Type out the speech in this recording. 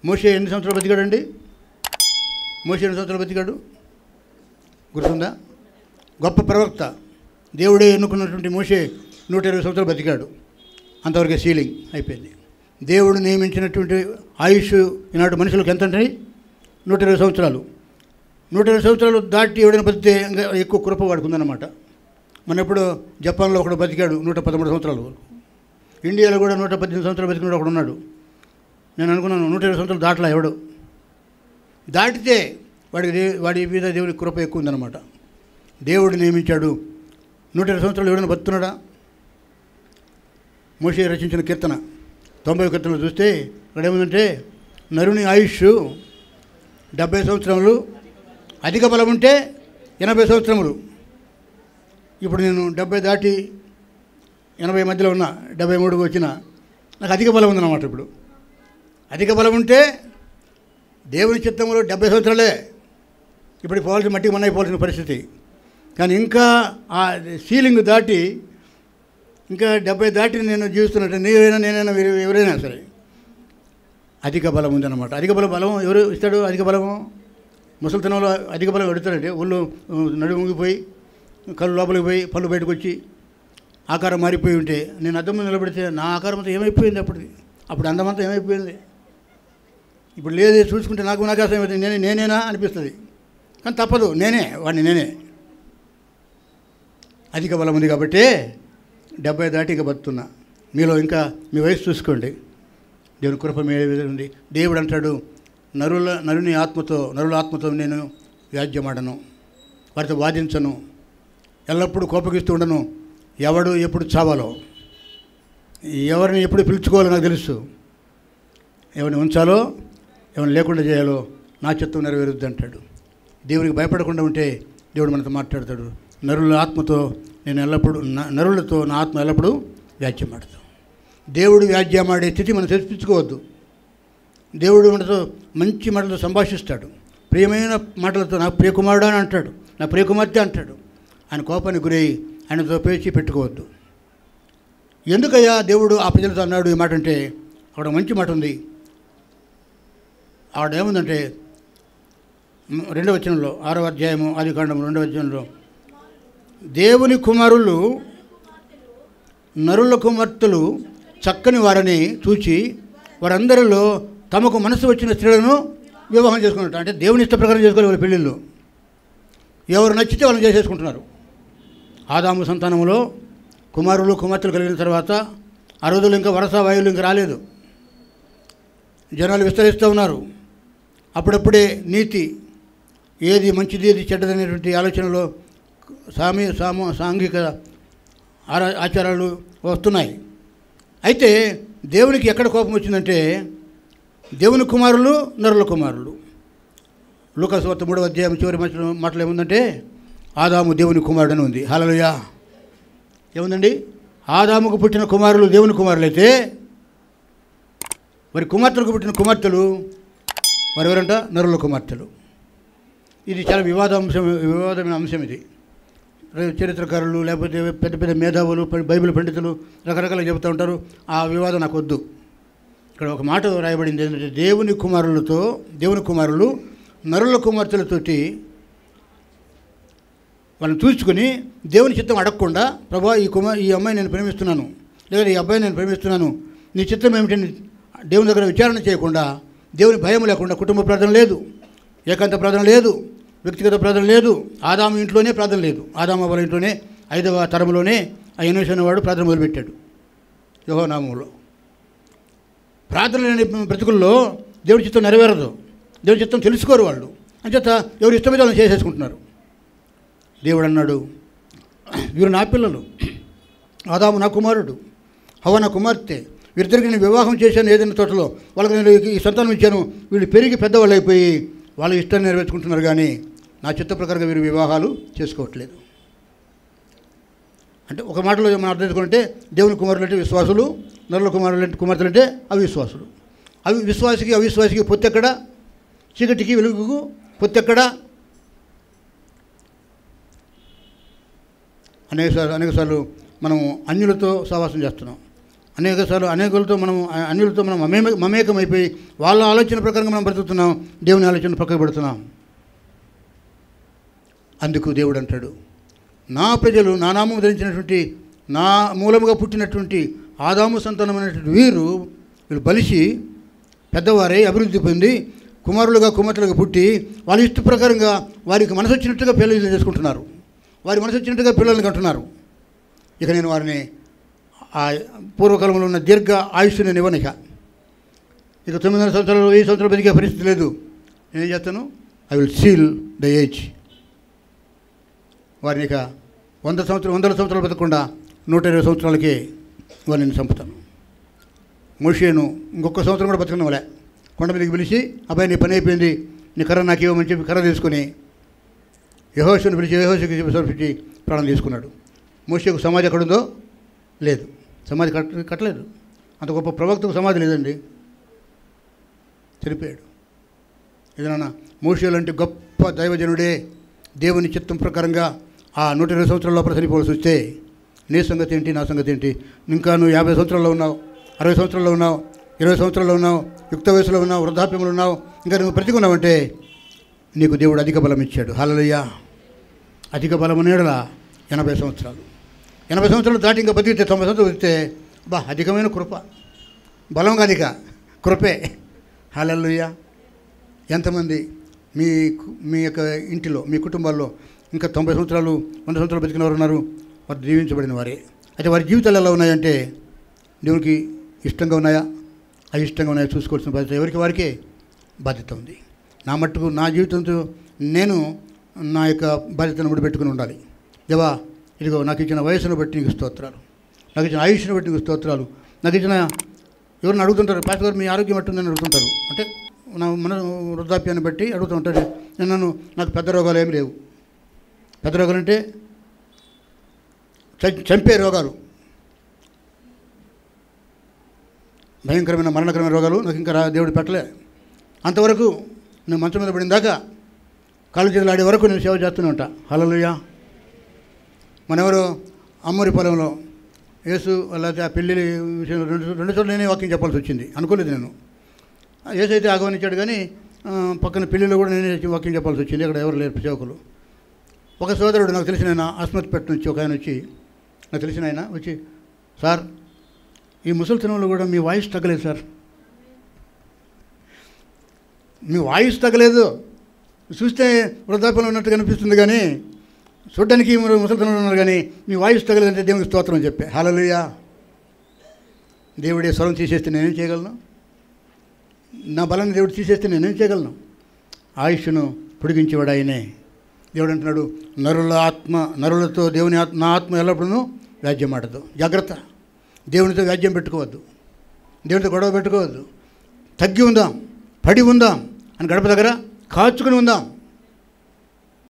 మోషే ఎన్ని సంవత్సరాలు బతికాడండి? మోషే ఎన్ని సంవత్సరాలు బతికాడు గుర్తుందా? గొప్ప ప్రవక్త, దేవుడే ఎన్నుకున్నటువంటి మోషే 120 సంవత్సరాలు బతికాడు. అంతవరకే సీలింగ్ అయిపోయింది. దేవుడు నియమించినటువంటి ఆయుష్ ఈనాడు మనుషులకు ఎంత అంటే 120 సంవత్సరాలు. 120 సంవత్సరాలు దాటి ఎవడైనా బతికితే ఇంకా ఎక్కువ కృప వాడుకుందన్నమాట. మన ఎప్పుడు జపాన్లో ఒకడు బతికాడు 113 సంవత్సరాలు వరకు. ఇండియాలో కూడా 118 సంవత్సరాలు బతికినాడు ఒకడు ఉన్నాడు. నేను అనుకున్నాను 120 సంవత్సరాలు దాటలా ఎవడు. దాటితే వాడి మీద దేవుడి కృప ఎక్కువ ఉందన్నమాట. దేవుడు నియమించాడు. 120 సంవత్సరాలు ఎవడైనా బతుకున్నాడా? మోషే రచించిన కీర్తన 90 కీర్తనలు చూస్తే అక్కడ ఏముందంటే, నరుని ఆయుష్ 70 సంవత్సరములు, అధిక బలం ఉంటే 80 సంవత్సరములు. ఇప్పుడు నేను 70 దాటి 80 మధ్యలో ఉన్నా, 73కి వచ్చిన, నాకు అధిక బలం ఉందన్నమాట. ఇప్పుడు అధిక బలం ఉంటే దేవుని చిత్తంలో 70 సంవత్సరాలే. ఇప్పుడు పోవాల్సిన మట్టికి మన అయిపోవాల్సిన పరిస్థితి. కానీ ఇంకా ఆ సీలింగ్ దాటి ఇంకా 70 దాటి నేను జీవిస్తున్నట్టు నీవైనా నేనైనా ఎవరైనా సరే అధిక బలం ఉందన్నమాట. అధిక బలం ఎవరు ఇస్తాడు? అధిక బలము ముసలితనంలో అధిక బలం పెడతాడంటే ఒళ్ళు నడుము ఊగిపోయి, కళ్ళు లోపలికి పోయి, పళ్ళు బయటకు వచ్చి ఆకారం మారిపోయి ఉంటే, నేను అద్దం ముందు నిలబడితే నా ఆకారం అంతా ఏమైపోయింది? అప్పుడు అందమంతా ఏమైపోయింది? ఇప్పుడు లేదే చూసుకుంటే నాకు ఆకాశం ఏమైంది? నేనేనా అనిపిస్తుంది. కానీ తప్పదు, నేనే అధిక బలం ఉంది కాబట్టి 70 దాటి ఇక బతున్నా. మీలో ఇంకా మీ వయసు చూసుకోండి, దేవుని కృప మీ ఉంది. దేవుడు అంటాడు, నరుల ఆత్మతో నేను వ్యాజ్యమాడను, వారితో వాదించను, ఎల్లప్పుడూ కోపగిస్తూ ఉండను. ఎవడు ఎప్పుడు చావాలో, ఎవరిని ఎప్పుడు పిలుచుకోవాలో నాకు తెలుసు. ఎవరిని ఉంచాలో, ఎవరిని లేకుండా చేయాలో నా చిత్తం నెరవేరుద్ది అంటాడు. దేవునికి భయపడకుండా ఉంటే దేవుడు మనతో మాట్లాడతాడు. నరులతో నా ఆత్మ ఎల్లప్పుడూ వ్యాజ్యమాడతాం. దేవుడు వ్యాజ్యమాడే స్థితి మనం తెప్పించుకోవద్దు. దేవుడు మనతో మంచి మాటలతో సంభాషిస్తాడు. ప్రియమైన మాటలతో నా ప్రియకుమారుడు అని అంటాడు, నా ప్రియకుమార్తె అంటాడు. ఆయన కోపానికి గురై ఆయనతో పేచి పెట్టుకోవద్దు. ఎందుకయ్యా దేవుడు ఆ ప్రజలతో అన్నాడు ఈ మాట అంటే, అక్కడ మంచి మాట ఉంది. ఆవిడ ఏముందంటే 2వ వచనంలో, 6వ అధ్యాయము ఆదికాండము 2వ వచనంలో, దేవుని కుమారులు నరుల కుమార్తెలు చక్కని వారని చూచి వారందరిలో తమకు మనసు వచ్చిన స్త్రీలను వివాహం చేసుకున్నట్టు. అంటే దేవుని ఇష్ట ప్రకారం చేసుకోవాలి వాళ్ళ పెళ్ళిళ్ళు. ఎవరు నచ్చితే వాళ్ళని చేసేసుకుంటున్నారు. ఆదాము సంతానంలో కుమారులు కుమార్తెలు కలిగిన తర్వాత ఆ రోజులు ఇంకా వరస వాయువులు ఇంకా రాలేదు. జనాలు విస్తరిస్తూ ఉన్నారు. అప్పుడప్పుడే నీతి, ఏది మంచిది ఏది చెడ్డదనేటువంటి ఆలోచనలో సాంఘిక ఆచారాలు వస్తున్నాయి. అయితే దేవునికి ఎక్కడ కోపం వచ్చిందంటే, దేవుని కుమారులు నరుల కుమారులు. లూకాసు వార్త 3వ అధ్యాయం చివరి మాటలు ఏముందంటే, ఆదాము దేవుని కుమారుడు అని ఉంది. హల్లెలూయా. ఏముందండి? ఆదాముకు పుట్టిన కుమారులు దేవుని కుమారులైతే వారి కుమార్తెలకు పుట్టిన కుమార్తెలు వారు ఎవరంట? నరుల కుమార్తెలు. ఇది చాలా వివాదమైన అంశం. ఇది చరిత్రకారులు లేకపోతే పెద్ద పెద్ద మేధావులు, బైబిల్ పండితులు రకరకాలుగా చెబుతూ ఉంటారు. ఆ వివాదం నాకు వద్దు. ఇక్కడ ఒక మాట రాయబడింది ఏంటంటే, దేవుని కుమారులు నరుల కుమార్తెలతోటి వాళ్ళని చూసుకుని దేవుని చిత్తం అడగకుండా, ప్రభా ఈ అమ్మాయి నేను ప్రేమిస్తున్నాను, లేదా ఈ అబ్బాయిని నేను ప్రేమిస్తున్నాను, నీ చిత్తం ఏమిటని దేవుని దగ్గర విచారణ చేయకుండా, దేవుని భయం లేకుండా కుటుంబ ప్రార్థన లేదు, ఏకాంత ప్రార్థన లేదు, వ్యక్తిగత ప్రార్థన లేదు. ఆదాము ఇంట్లోనే ప్రార్థన లేదు. ఆదాము వాళ్ళ ఇంట్లోనే 5వ తరంలోనే ఆ ఎనోషు అనేవాడు ప్రార్థన మొదలుపెట్టాడు యెహోవా నామములో. ప్రార్థన లేని బ్రతుకుల్లో దేవుడి చిత్తం నెరవేరదు. దేవుడి చిత్తం తెలుసుకోరు వాళ్ళు. అంచేత ఎవరు ఇష్టమైతే వాళ్ళని చేసేసుకుంటున్నారు. దేవుడు అన్నాడు, వీరు నా పిల్లలు, ఆదాము నా కుమారుడు, హవ్వ నా కుమార్తె, వీరిద్దరికి నేను వివాహం చేశాను ఏదైనా తోటలో, వాళ్ళకి నేను ఈ సంతానం ఇచ్చాను. వీళ్ళు పెరిగి పెద్దవాళ్ళు అయిపోయి వాళ్ళ ఇష్టాన్ని నెరవేర్చుకుంటున్నారు, కానీ నా చిత్త ప్రకారంగా వీరు వివాహాలు చేసుకోవట్లేదు. అంటే ఒక మాటలో మనం అర్థం చేసుకుంటే, దేవుని కుమారులు అంటే విశ్వాసులు, నరుల కుమార్తెలు అంటే అవిశ్వాసులు. విశ్వాసికి అవిశ్వాసికి పొత్తెక్కడ? చీకటికి వెలుగుకు పొత్తెక్కడ? అనేకసార్లు మనం అన్యులతో సహవాసం చేస్తున్నాం. అనేకులతో మనం అన్యులతో మనం మమేకమైపోయి వాళ్ళ ఆలోచన ప్రకారంగా మనం బ్రతుకుతున్నాం, దేవుని ఆలోచన పక్కకు పెడుతున్నాం. అందుకు దేవుడు అంటాడు, నా ప్రజలు నా నామం ధరించినటువంటి నా మూలముగా పుట్టినటువంటి ఆదాము సంతానమైనటువంటి వీళ్ళు బలిసి పెద్దవారై అభివృద్ధి పొంది కుమారులుగా కుమార్తెలుగా పుట్టి వాళ్ళ ఇష్ట ప్రకారంగా వారికి మనసు వచ్చినట్టుగా పెళ్ళిళ్ళు చేసుకుంటున్నారు, వారి మనసు వచ్చినట్టుగా పిల్లల్ని కంటున్నారు. ఇక నేను వారిని ఆ పూర్వకాలంలో ఉన్న దీర్ఘ ఆయుష్షు నేను ఇవ్వను. ఇక 900 సంవత్సరాలు 1000 సంవత్సరాలు బతికే పరిస్థితి లేదు. నేనేం చేస్తాను, I will seal the age. వారిని ఇక 100 సంవత్సరాలు బతకకుండా 120 సంవత్సరాలకే వారిని చంపుతాను. మోషేను ఇంకొక సంవత్సరం కూడా బతకడం వలే కొండ మీదకి పిలిచి, అబ్బాయి నీ పని అయిపోయింది, నీ కర్ర నాకు ఇవ్వమని చెప్పి కర్ర తీసుకొని యెహోషును పిలిచి యెహోషుకి సమర్పించి ప్రాణం తీసుకున్నాడు. మోషేకు సమాధి ఎక్కడుందో లేదు, సమాధి కట్టలేదు. అంత గొప్ప ప్రవక్తకు సమాధి లేదండి, చనిపోయాడు. ఏదైనా మోషే లాంటి గొప్ప దైవజనుడే దేవుని చిత్తం ప్రకారంగా ఆ 120 సంవత్సరాల లోపల చనిపోవాల్సి వస్తే నీ సంగతి ఏంటి, నా సంగతి ఏంటి? ఇంకా నువ్వు 50 సంవత్సరాల్లో ఉన్నావు, 60 సంవత్సరాల్లో ఉన్నావు, 20 సంవత్సరాల్లో ఉన్నావు, యుక్త వయసులో ఉన్నావు, వృద్ధాప్యంలో ఉన్నావు, ఇంకా నువ్వు బ్రతికున్నావంటే నీకు దేవుడు అధిక బలం ఇచ్చాడు. హల్లెలూయా. అధిక బలం నీడల 80 సంవత్సరాలు, 80 సంవత్సరాలు దాటి ఇంకా బతికితే 90 సంవత్సరాలు బతికితే అధికమైన కృప, బలం కాదు ఇక కృపే. హల్లెలూయా. ఎంతమంది మీ యొక్క ఇంటిలో మీ కుటుంబాల్లో ఇంకా 90 సంవత్సరాలు 100 సంవత్సరాలు బతికిన వారు ఉన్నారు, వారు దీవించబడిన వారే. అయితే వారి జీవితాలు ఎలా ఉన్నాయంటే దేవునికి ఇష్టంగా ఉన్నాయా, అయిష్టంగా ఉన్నాయా చూసుకోవాల్సిన బాధ్యత ఎవరికి వారికే బాధ్యత ఉంది. నా మట్టుకు నా జీవితంతో నేను నా యొక్క బాధ్యతను ముడిపెట్టుకుని ఉండాలి. దేవా, ఇదిగో నాకు ఇచ్చిన వయసును బట్టి నీకు స్తోత్రాలు, నాకు ఇచ్చిన ఆయుష్ను బట్టి నీకు స్తోత్రాలు, నాకు ఇచ్చిన ఎవరిని అడుగుతుంటారు, పాస్టర్ గారు మీ ఆరోగ్యం ఎట్టుందని అడుగుతుంటారు. అంటే మన వృద్ధాప్యాన్ని బట్టి అడుగుతూ ఉంటారు. నాకు పెద్ద రోగాలు ఏమి లేవు. పెద్ద రోగాలు అంటే చంపే రోగాలు, భయంకరమైన మరణకరమైన రోగాలు నాకు ఇంకా దేవుడు పెట్టలే. అంతవరకు నేను మంచం మీద పడిన దాకా కాళ్ళు చేతులు ఆడే వరకు నేను సేవ చేస్తూనే ఉంటా. హల్లెలూయా. మనెవరు అమ్మూరి పొలంలో యేసు లేకపోతే ఆ పెళ్ళి విషయంలో రెండు చోట్ల నేనే వాక్యం చెప్పాల్సి వచ్చింది. అనుకోలేదు నేను. యేసు అయితే ఆగమనిచ్చాడు, కానీ పక్కన పెళ్ళిలో కూడా నేనే వాక్యం చెప్పాల్సి వచ్చింది. అక్కడ ఎవరు లేరు సేవకులు. ఒక సోదరుడు నాకు తెలిసిన ఆయన ఆస్మత్పేట నుంచి ఒక ఆయన వచ్చి, నాకు తెలిసిన ఆయన వచ్చి, సార్ ఈ ముసలితనంలో కూడా మీ వాయిస్ తగ్గలేదు సార్, మీ వాయిస్ తగ్గలేదు, చూస్తే వృద్ధాప్యంలో ఉన్నట్టు కనిపిస్తుంది కానీ చూడ్డానికి ముసలితనంలో ఉన్నారు కానీ మీ వాయిస్ తగ్గలేదంటే దేవునికి స్తోత్రం అని చెప్పే. హల్లెలూయా. దేవుడే స్వరం తీసేస్తే నేనేం చేయగలను? నా బలాన్ని దేవుడు తీసేస్తే నేనేం చేయగలను? ఆయుష్ను పొడిగించేవాడు ఆయనే. దేవుడు అంటున్నాడు, నరులతో దేవుని నా ఆత్మ ఎల్లప్పుడూ వ్యాజ్యం ఆడదు. జాగ్రత్త, దేవునితో వ్యాజ్యం పెట్టుకోవద్దు, దేవునితో గొడవ పెట్టుకోవద్దు. తగ్గి ఉందాం, పడి ఉందాం అని గడప దగ్గర కాచుకుని ఉందాం.